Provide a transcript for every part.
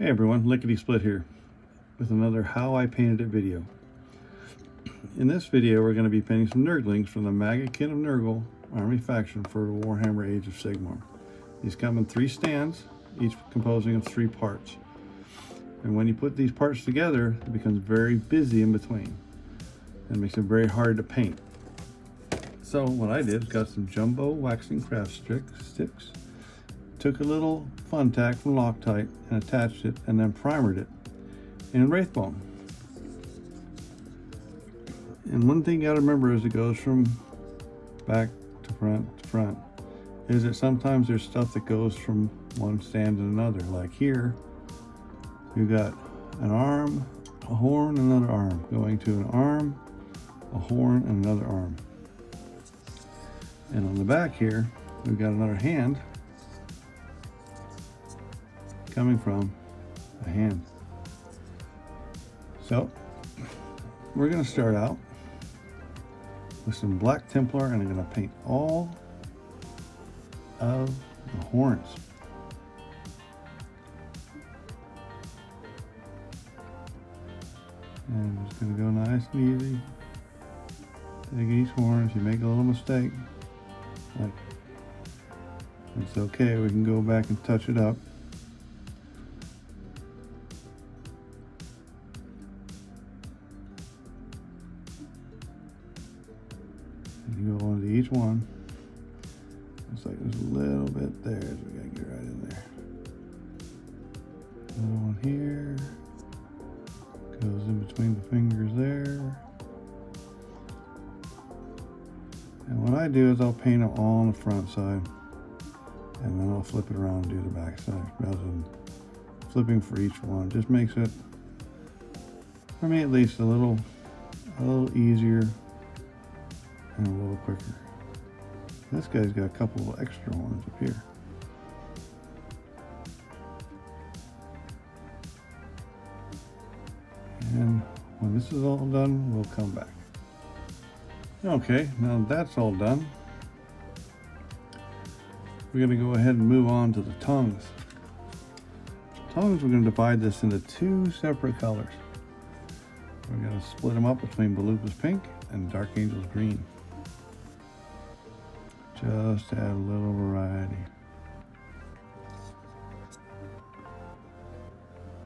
Hey everyone, Lickety Split here with another How I Painted It video. In this video we're going to be painting some Nurglings from the Maggot Kit of Nurgle Army faction for Warhammer Age of Sigmar. These come in 3 stands, each composing of 3 parts. And when you put these parts together, it becomes very busy in between. And it makes it very hard to paint. So what I did is got some jumbo waxing craft sticks, took a little fun tack from Loctite and attached it, and then primered it in Wraithbone. And one thing you gotta remember as it goes from back to front is that sometimes there's stuff that goes from one stand to another. Like here, you've got an arm, a horn, another arm, going to an arm, a horn, and another arm. And on the back here, we've got another hand coming from a hand. So we're going to start out with some black Templar, and I'm going to paint all of the horns. And I'm just going to go nice and easy. Take each horn. If you make a little mistake, like, it's okay, we can go back and touch it up. You go onto each one. Looks like there's a little bit there, so we gotta get right in there. Another one here. Goes in between the fingers there. And what I do is I'll paint it all on the front side, and then I'll flip it around and do the back side rather than flipping for each one. It just makes it, for me at least, a little easier and a little quicker. This guy's got a couple of extra ones up here. And when this is all done, we'll come back. Okay, now that's all done, we're going to go ahead and move on to the tongues. Tongues, we're going to divide this into 2 separate colors. We're going to split them up between Volupus Pink and Dark Angel's Green. Just to add a little variety.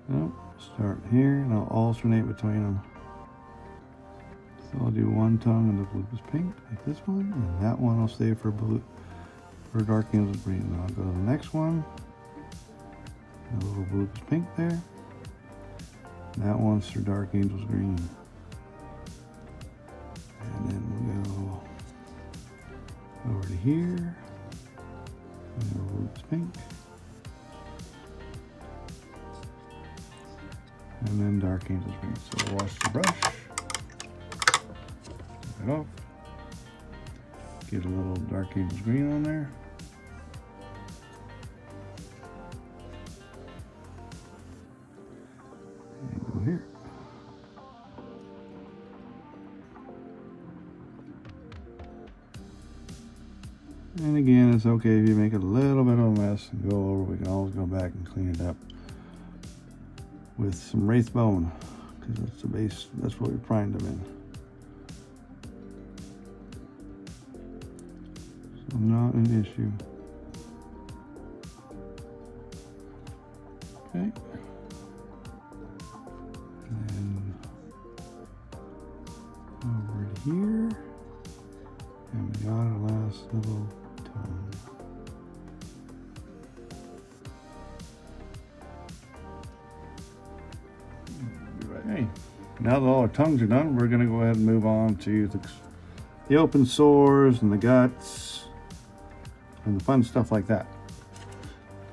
Well, start here and I'll alternate between them. So I'll do one tongue in the Volupus Pink, like this one, and that one I'll save for Dark Angel's Green. And I'll go to the next one, a little Volupus Pink there. And that one's for Dark Angel's Green. And then we'll go over to here, and Volupus Pink, and then Dark Angel's Green. So we'll wash the brush, take it off, get a little Dark Angel's Green on there. And go here. And again, it's okay if you make a little bit of a mess and go over. We can always go back and clean it up with some Wraithbone, because that's the base, that's what we primed them in. So not an issue. Okay. And over to here. And we got our last little tongue. Hey, now that all our tongues are done, we're going to go ahead and move on to the open sores and the guts and the fun stuff like that.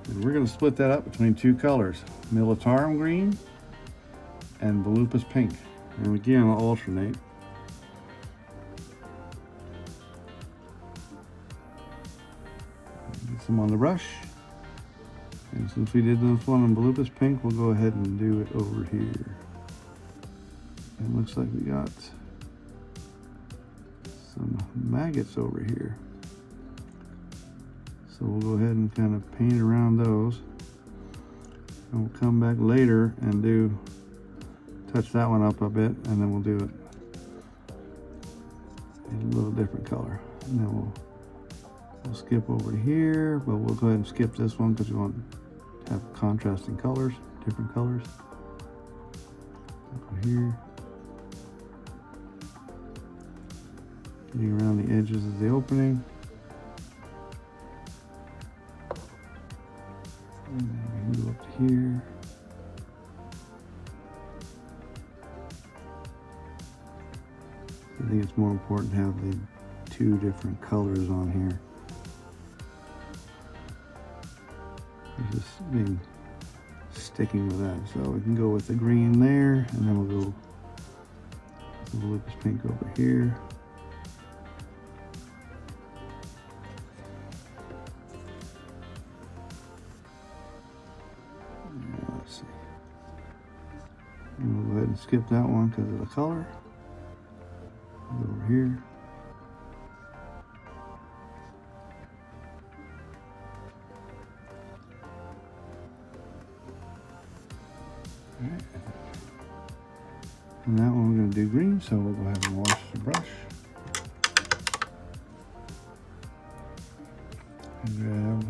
And we're going to split that up between 2 colors, Militarum Green and Volupus Pink. And again, I'll alternate. Get some on the brush. And since we did this one in Volupus Pink, we'll go ahead and do it over here. It looks like we got some maggots over here. So we'll go ahead and kind of paint around those. And we'll come back later and touch that one up a bit, and then we'll do it in a little different color. And then we'll skip over to here, but we'll go ahead and skip this one because we want to have contrasting colors, different colors. Over here. Getting around the edges of the opening. And then we move up to here. I think it's more important to have the two different colors on here. Just being sticking with that. So we can go with the green there, and then we'll go with the Volupus Pink over here. Let's see. And we'll go ahead and skip that one because of the color. Go over here. Alright. And that one we're going to do green, so we'll go ahead and wash the brush. And grab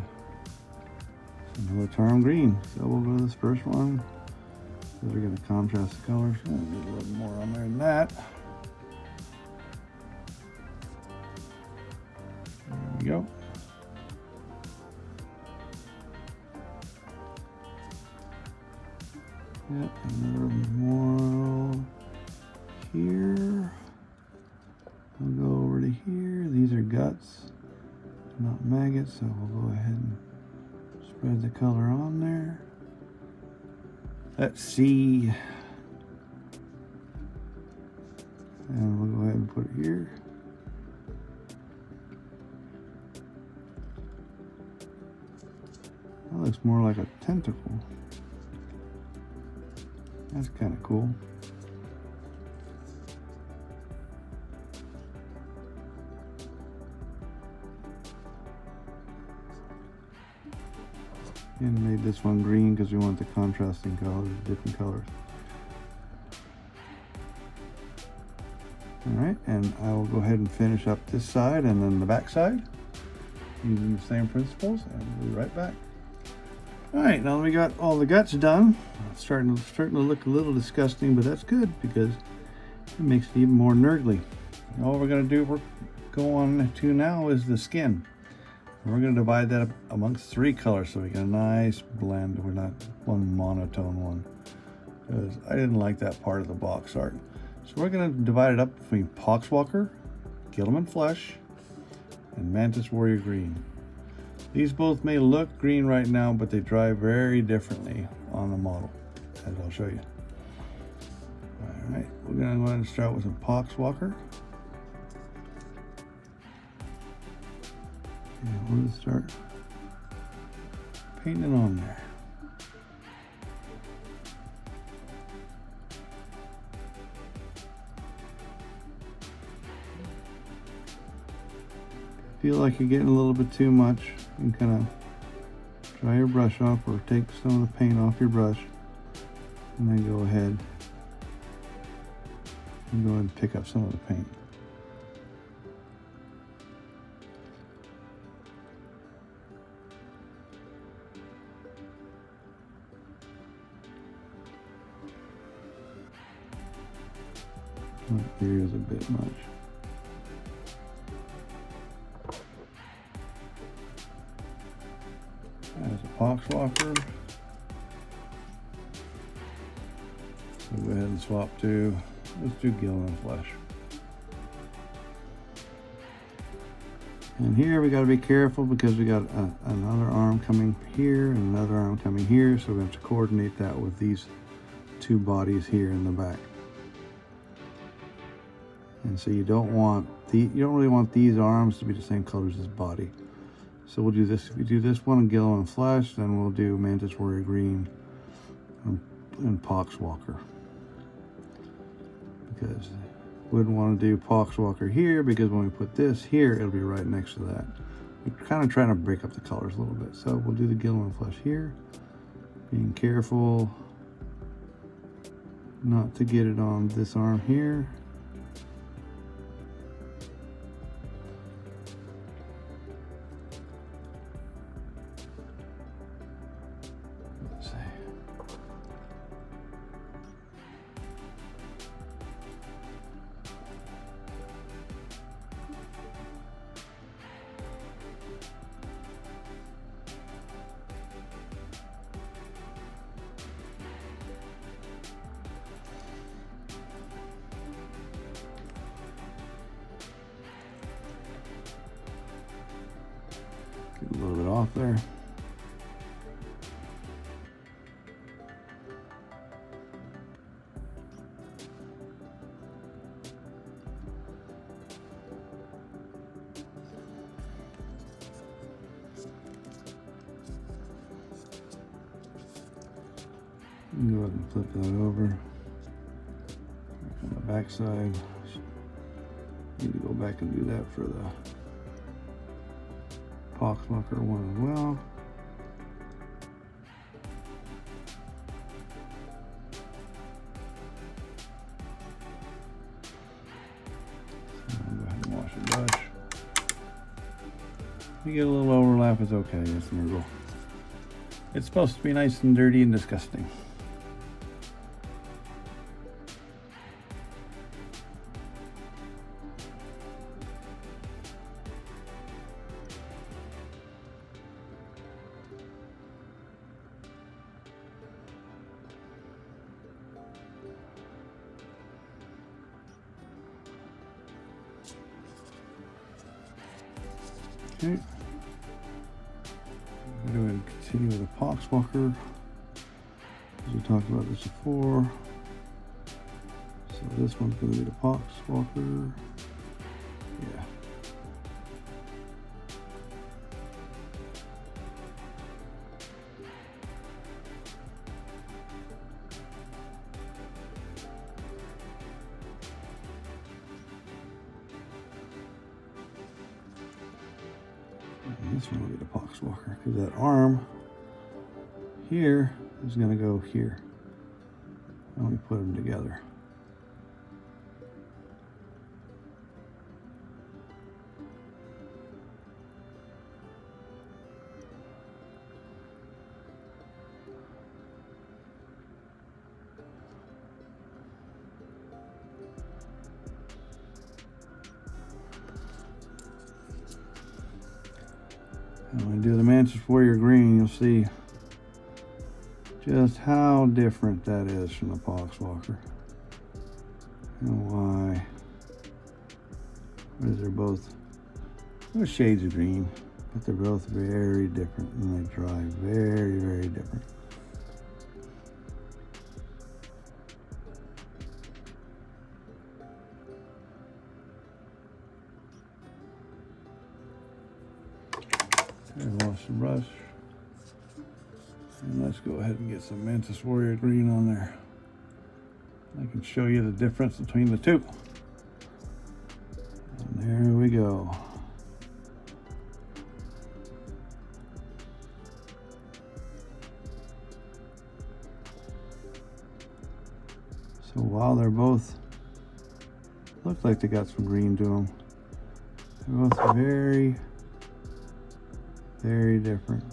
some Militarum Green. So we'll go to this first one. So we're going to contrast the colors. I'll get a little more on there than that. There we go. Yep, another more here. We'll go over to here. These are guts, not maggots, so we'll go ahead and spread the color on there. Let's see. And we'll go ahead and put it here. That looks more like a tentacle. That's kind of cool. And made this one green because we want the contrasting colors, different colors. Alright, and I will go ahead and finish up this side and then the back side using the same principles, and we'll be right back. Alright, now that we got all the guts done, it's starting to look a little disgusting, but that's good because it makes it even more nurgly. And all we're going to do, we're go on to now is the skin. And we're going to divide that up amongst 3 colors so we get a nice blend. We're not one monotone one, because I didn't like that part of the box art. So we're going to divide it up between Poxwalker, Guilliman Flesh, and Mantis Warrior Green. These both may look green right now, but they dry very differently on the model, as I'll show you. All right, we're going to go ahead and start with some Poxwalker. And we're going to start painting it on there. Feel like you're getting a little bit too much, you can kind of dry your brush off or take some of the paint off your brush, and then go ahead and pick up some of the paint. Here is a bit much. As a Poxwalker, we'll go ahead and swap to, let's do Guilliman Flesh. And here we got to be careful because we got another arm coming here and another arm coming here, so we have to coordinate that with these 2 bodies here in the back. And so you don't really want these arms to be the same colors as body. So we'll do this. If we do this one in Guilliman Flesh, then we'll do Mantis Warrior Green and Poxwalker. Because we wouldn't want to do Poxwalker here, because when we put this here, it'll be right next to that. We're kind of trying to break up the colors a little bit. So we'll do the Guilliman Flesh here. Being careful not to get it on this arm here. Let's see. Get a little bit off there. Go ahead and flip that over. On the back side, need to go back and do that for the Poxwalker one as well. Go ahead and wash the brush. You get a little overlap, it's okay. It's Nurgle. It's supposed to be nice and dirty and disgusting. Okay. I'm going to continue with the Poxwalker, as we talked about this before. So this one's going to be the Poxwalker. Yeah. And this one will be the Poxwalker, because that arm here is going to go here. And we put them together. And when we do the Mantis Warrior Green, you'll see just how different that is from the Poxwalker. And why. Because they're both shades of green, but they're both very different and they dry very, very different. And wash the brush. And let's go ahead and get some Mantis Warrior Green on there. I can show you the difference between the two. And there we go. So while they're both look like they got some green to them, they're both very, very different.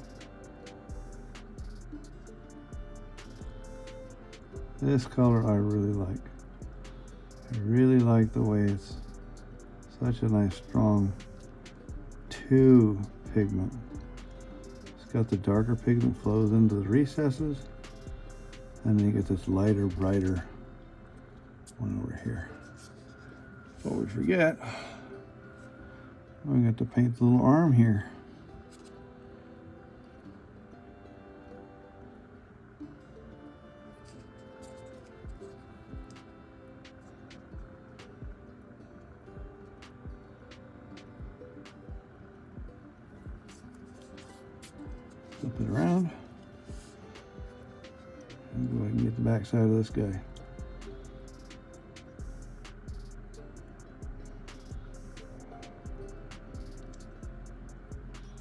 This color I really like. I really like the way it's such a nice strong 2 pigment. It's got the darker pigment flows into the recesses, and then you get this lighter, brighter one over here. Before we forget, we got to paint the little arm here. Flip it around and go ahead and get the back side of this guy.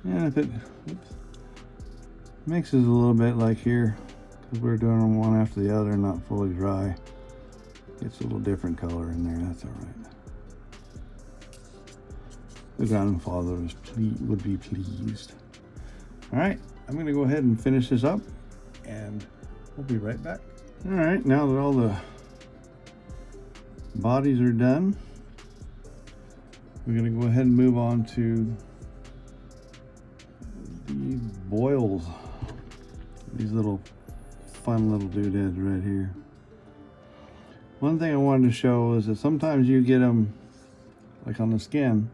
And if it mixes a little bit like here, because we're doing them one after the other, not fully dry. It's a little different color in there. That's all right. The grandfather would be pleased. All right, I'm going to go ahead and finish this up, and we'll be right back. All right, now that all the bodies are done, we're going to go ahead and move on to the boils. These little fun little doodads right here. One thing I wanted to show is that sometimes you get them like on the skin,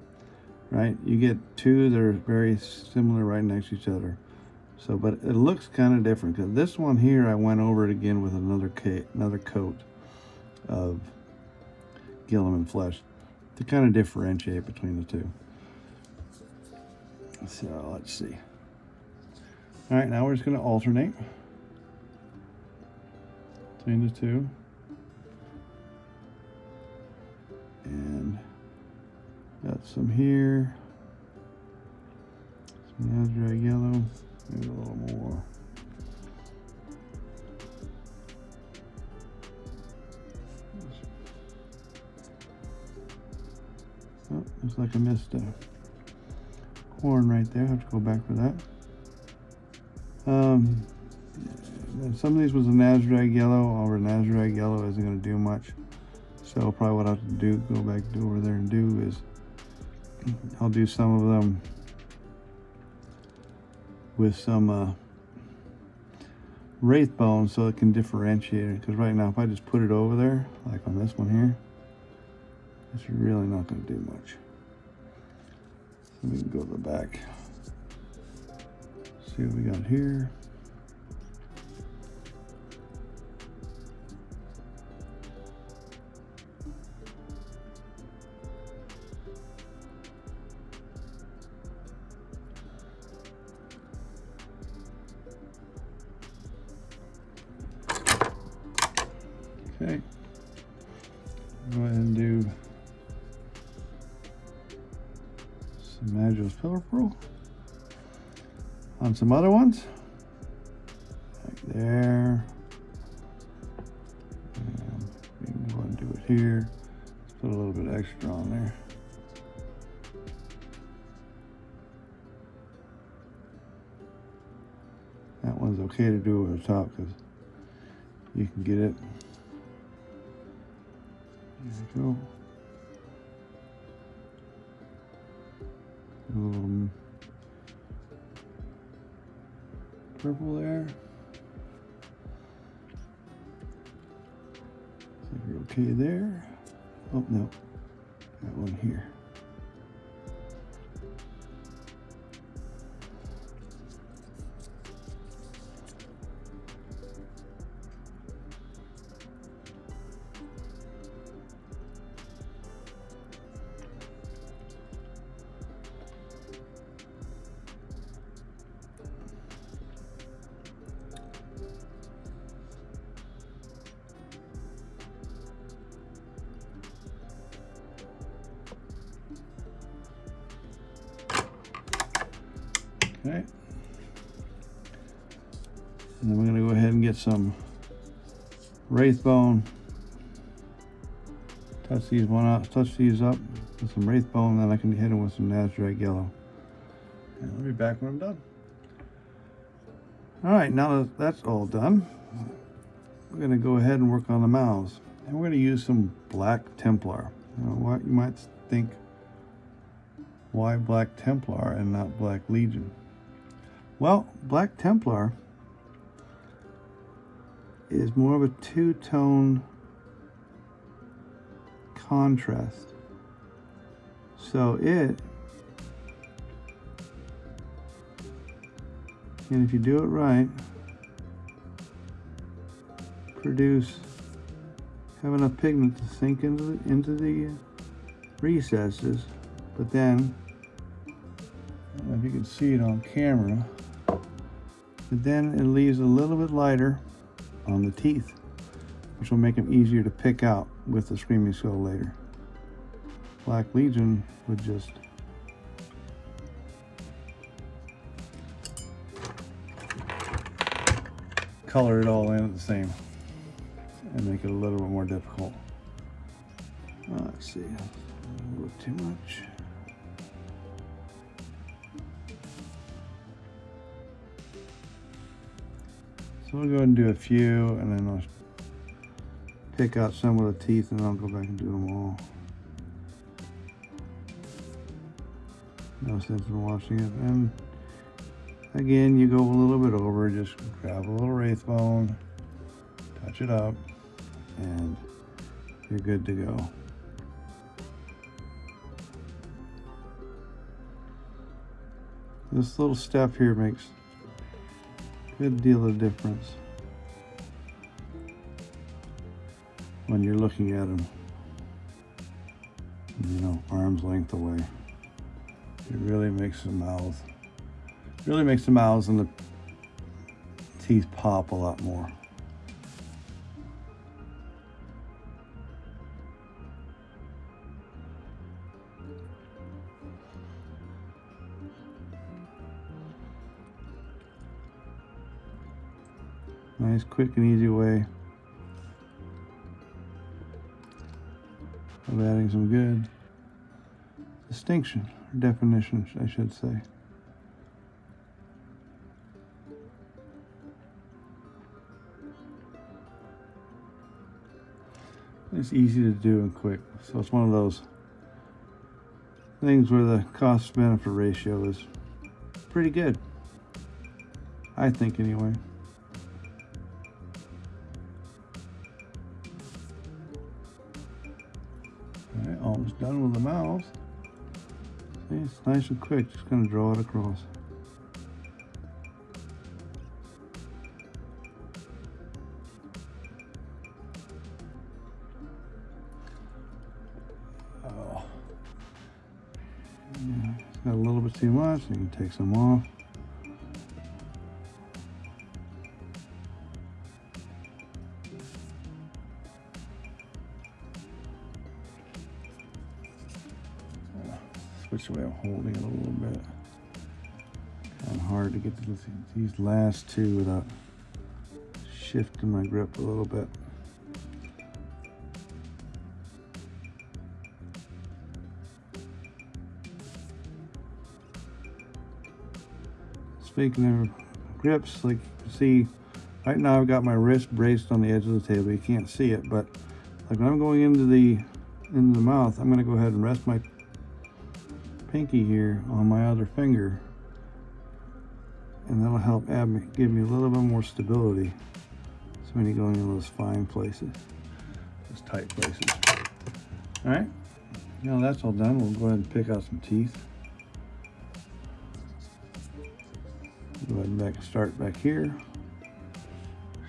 right? You get two that are very similar right next to each other. So, but it looks kind of different, because this one here, I went over it again with another coat of Guilliman Flesh to kind of differentiate between the two. So let's see. All right, now we're just going to alternate between the two. And got some here, some Nazdreg Yellow, maybe a little more. Oh, looks like I missed a horn right there. I have to go back for that. Some of these was a Nazdreg Yellow. Over Nazdreg Yellow isn't going to do much. So probably what I have to do, go back to over there and do is, I'll do some of them with some Wraithbone so it can differentiate it. Because right now, if I just put it over there, like on this one here, it's really not going to do much. So we can go to the back. See what we got here. Okay, go ahead and do some Magos Purple on some other ones, like there, and we can go and do it here. Let's put a little bit extra on there. That one's okay to do over the top because you can get it. There we go. A little purple there. So you're okay there. Oh no, that one here. Okay, and then we're going to go ahead and get some Wraithbone. Touch these up with some Wraithbone, and then I can hit them with some Nazdreg Yellow. And I'll be back when I'm done. All right, now that that's all done, we're going to go ahead and work on the mouths, and we're going to use some Black Templar. You know what? You might think, why Black Templar and not Black Legion? Well, Black Templar is more of a two-tone contrast. So and if you do it right, have enough pigment to sink into the recesses, but then, I don't know if you can see it on camera, but then it leaves a little bit lighter on the teeth, which will make them easier to pick out with the Screaming Skull later. Black Legion would just color it all in at the same and make it a little bit more difficult. Let's see, a little too much. So we'll go ahead and do a few, and then I'll pick out some of the teeth, and I'll go back and do them all. No sense in washing it. And again, you go a little bit over, just grab a little Wraithbone, touch it up, and you're good to go. This little step here makes a good deal of difference when you're looking at them, you know, arm's length away. It really makes the mouths and the teeth pop a lot more. Nice, quick and easy way of adding some good distinction, or definition, I should say. It's easy to do and quick, so it's one of those things where the cost-benefit ratio is pretty good, I think anyway. Alright, almost done with the mouth. See, it's nice and quick, just gonna draw it across. Oh. Yeah, it's got a little bit too much, so you can take some off. Switch the way I'm holding it a little bit. Kind of hard to get to these last two without shifting my grip a little bit. Speaking of grips, like you can see, right now I've got my wrist braced on the edge of the table. You can't see it, but like when I'm going into the mouth, I'm going to go ahead and rest my pinky here on my other finger, and that'll help give me a little bit more stability. So when you go into those fine places, those tight places. All right, now that's all done. We'll go ahead and pick out some teeth. Go ahead and start back here.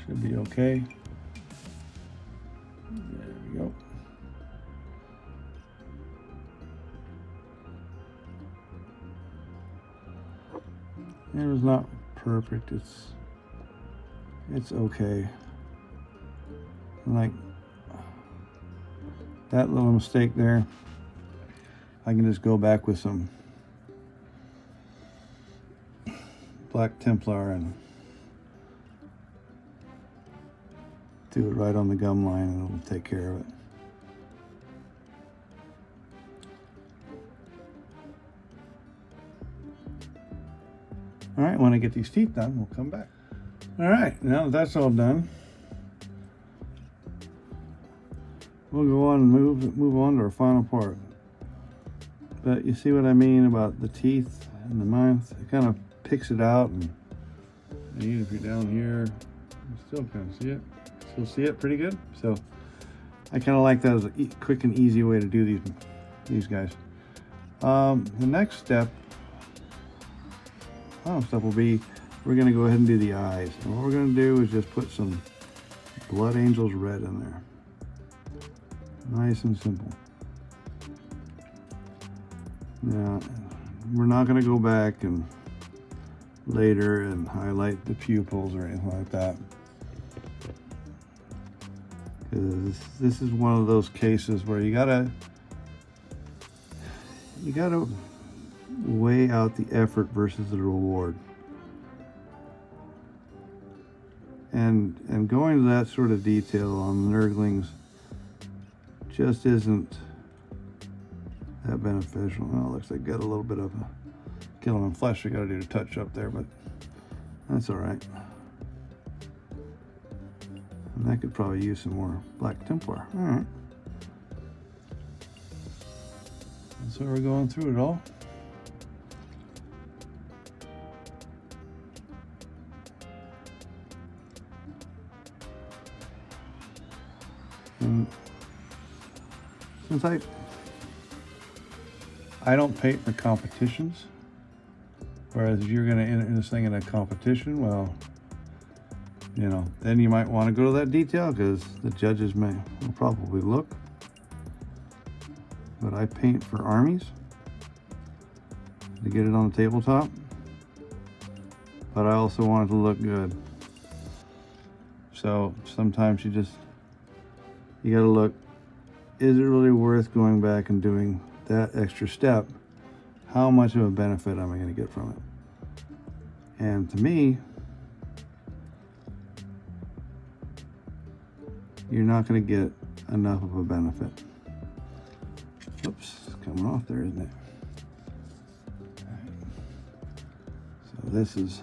Should be okay. There we go. It was not perfect. It's okay. Like that little mistake there, I can just go back with some black Templar and do it right on the gum line, and it'll take care of it. All right, when I get these teeth done, we'll come back. All right, now that that's all done, we'll go on and move on to our final part. But you see what I mean about the teeth and the mouth? It kind of picks it out, and even if you're down here, you still kind of see it. Still see it pretty good. So I kind of like that as a quick and easy way to do these guys. The next step will be, we're going to go ahead and do the eyes. And what we're going to do is just put some Blood Angels Red in there. Nice and simple. Now, we're not going to go back and later and highlight the pupils or anything like that, because this is one of those cases where you gotta weigh out the effort versus the reward. And going to that sort of detail on the Nurglings just isn't that beneficial. Well, it looks like got a little bit of a Guilliman Flesh we got to do to touch up there, but that's all right. And that could probably use some more black Templar. All right. And so we're going through it all. And since I don't paint for competitions, whereas if you're going to enter this thing in a competition, well, you know, then you might want to go to that detail because the judges will probably look. But I paint for armies to get it on the tabletop, but I also want it to look good. So sometimes you gotta look, is it really worth going back and doing that extra step? How much of a benefit am I going to get from it? And to me, you're not going to get enough of a benefit. Oops, it's coming off there, isn't it? So this is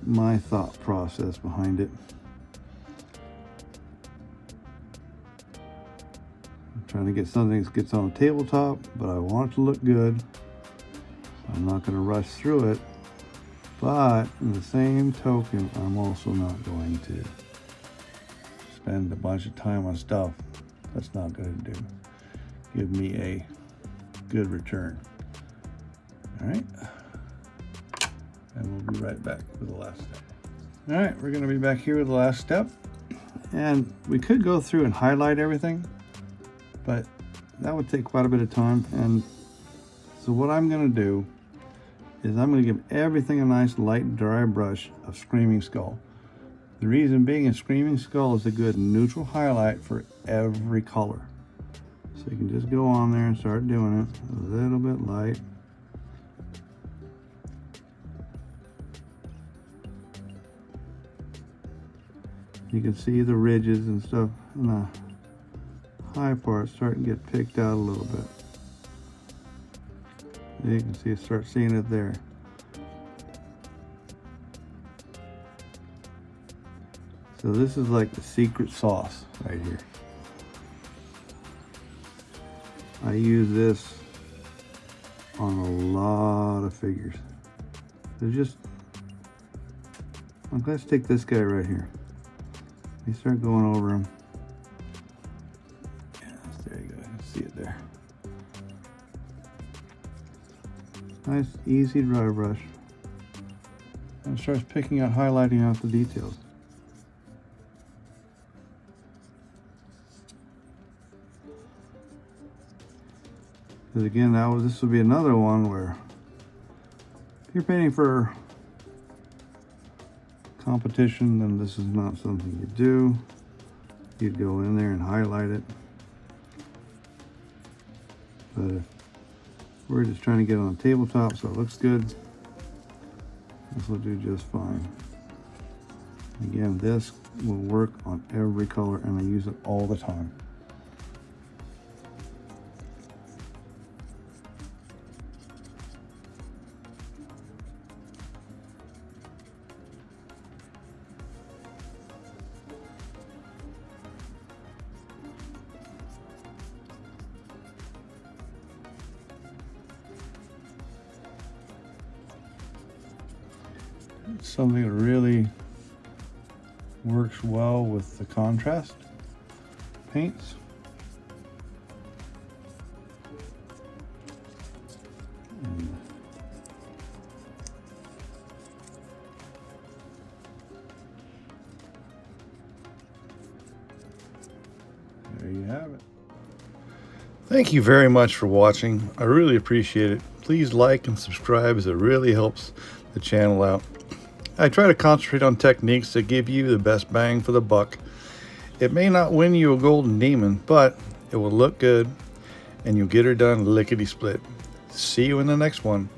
my thought process behind it. I'm trying to get something that gets on the tabletop, but I want it to look good. I'm not going to rush through it, but in the same token, I'm also not going to spend a bunch of time on stuff that's not going to give me a good return. All right, and we'll be right back with the last step. All right, we're going to be back here with the last step, and we could go through and highlight everything, but that would take quite a bit of time. And so what I'm going to do is I'm going to give everything a nice light dry brush of Screaming Skull. The reason being is Screaming Skull is a good neutral highlight for every color. So you can just go on there and start doing it a little bit light. You can see the ridges and stuff in the high part starting to get picked out a little bit. You can see, start seeing it there. So this is like the secret sauce right here. I use this on a lot of figures. They're just, like, let's take this guy right here. You start going over him. Yeah, there you go, you can see it there. Nice, easy dry brush. And it starts picking out, highlighting out the details. Because again, this would be another one where if you're painting for competition, then this is not something you do. You'd go in there and highlight it. But if we're just trying to get it on the tabletop so it looks good, this will do just fine. Again, this will work on every color and I use it all the time. Something that really works well with the contrast paints. And there you have it. Thank you very much for watching. I really appreciate it. Please like and subscribe as it really helps the channel out. I try to concentrate on techniques that give you the best bang for the buck. It may not win you a golden demon, but it will look good and you'll get her done lickety split. See you in the next one.